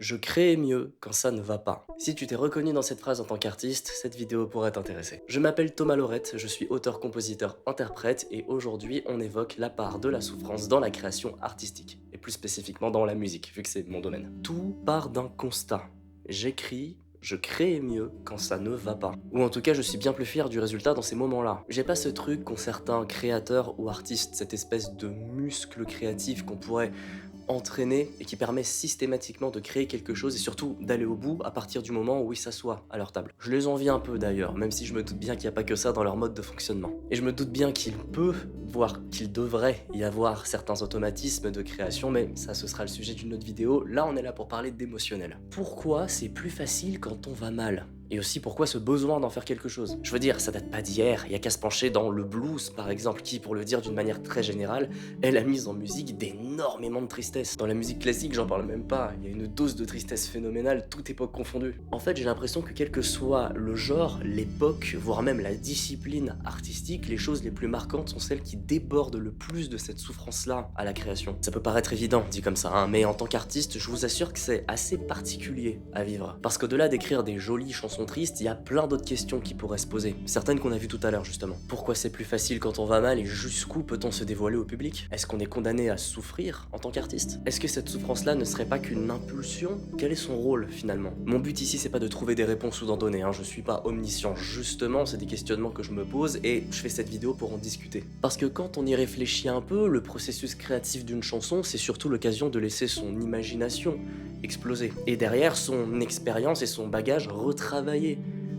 Je crée mieux quand ça ne va pas. Si tu t'es reconnu dans cette phrase en tant qu'artiste, cette vidéo pourrait t'intéresser. Je m'appelle Thomas Laurette, je suis auteur, compositeur, interprète et aujourd'hui on évoque la part de la souffrance dans la création artistique. Et plus spécifiquement dans la musique, vu que c'est mon domaine. Tout part d'un constat. J'écris, je crée mieux quand ça ne va pas. Ou en tout cas, je suis bien plus fier du résultat dans ces moments-là. J'ai pas ce truc qu'ont certains créateurs ou artistes, cette espèce de muscle créatif qu'on pourrait entraîner et qui permet systématiquement de créer quelque chose et surtout d'aller au bout à partir du moment où ils s'assoient à leur table. Je les envie un peu d'ailleurs, même si je me doute bien qu'il n'y a pas que ça dans leur mode de fonctionnement. Et je me doute bien qu'il peut, voire qu'il devrait y avoir certains automatismes de création, mais ça ce sera le sujet d'une autre vidéo. Là on est là pour parler d'émotionnel. Pourquoi c'est plus facile quand on va mal ? Et aussi pourquoi ce besoin d'en faire quelque chose. Je veux dire, ça date pas d'hier, il y a qu'à se pencher dans le blues par exemple, qui pour le dire d'une manière très générale, est la mise en musique d'énormément de tristesse. Dans la musique classique, j'en parle même pas, il y a une dose de tristesse phénoménale, toute époque confondue. En fait, j'ai l'impression que quel que soit le genre, l'époque, voire même la discipline artistique, les choses les plus marquantes sont celles qui débordent le plus de cette souffrance-là à la création. Ça peut paraître évident, dit comme ça, hein, mais en tant qu'artiste, je vous assure que c'est assez particulier à vivre. Parce qu'au-delà d'écrire des jolies chansons tristes, il y a plein d'autres questions qui pourraient se poser. Certaines qu'on a vues tout à l'heure justement. Pourquoi c'est plus facile quand on va mal et jusqu'où peut-on se dévoiler au public? Est-ce qu'on est condamné à souffrir en tant qu'artiste? Est-ce que cette souffrance-là ne serait pas qu'une impulsion? Quel est son rôle finalement? Mon but ici c'est pas de trouver des réponses ou d'en donner, hein. Je suis pas omniscient, justement c'est des questionnements que je me pose et je fais cette vidéo pour en discuter. Parce que quand on y réfléchit un peu, le processus créatif d'une chanson c'est surtout l'occasion de laisser son imagination exploser. Et derrière son expérience et son bagage retravailler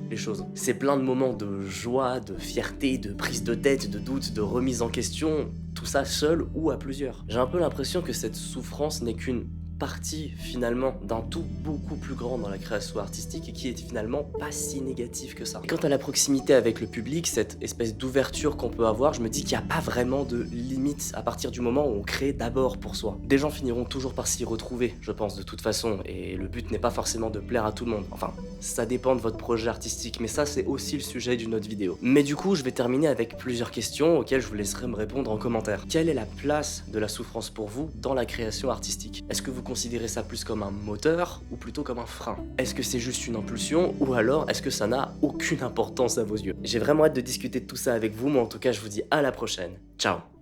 les choses. C'est plein de moments de joie, de fierté, de prise de tête, de doute, de remise en question, tout ça seul ou à plusieurs. J'ai un peu l'impression que cette souffrance n'est qu'une partie finalement d'un tout beaucoup plus grand dans la création artistique et qui est finalement pas si négatif que ça. Et quant à la proximité avec le public, cette espèce d'ouverture qu'on peut avoir, je me dis qu'il n'y a pas vraiment de limite à partir du moment où on crée d'abord pour soi. Des gens finiront toujours par s'y retrouver, je pense de toute façon, et le but n'est pas forcément de plaire à tout le monde. Enfin, ça dépend de votre projet artistique, mais ça c'est aussi le sujet d'une autre vidéo. Mais du coup, je vais terminer avec plusieurs questions auxquelles je vous laisserai me répondre en commentaire. Quelle est la place de la souffrance pour vous dans la création artistique? Est-ce que vous considérez ça plus comme un moteur ou plutôt comme un frein? Est-ce que c'est juste une impulsion ou alors est-ce que ça n'a aucune importance à vos yeux? J'ai vraiment hâte de discuter de tout ça avec vous, mais en tout cas je vous dis à la prochaine. Ciao!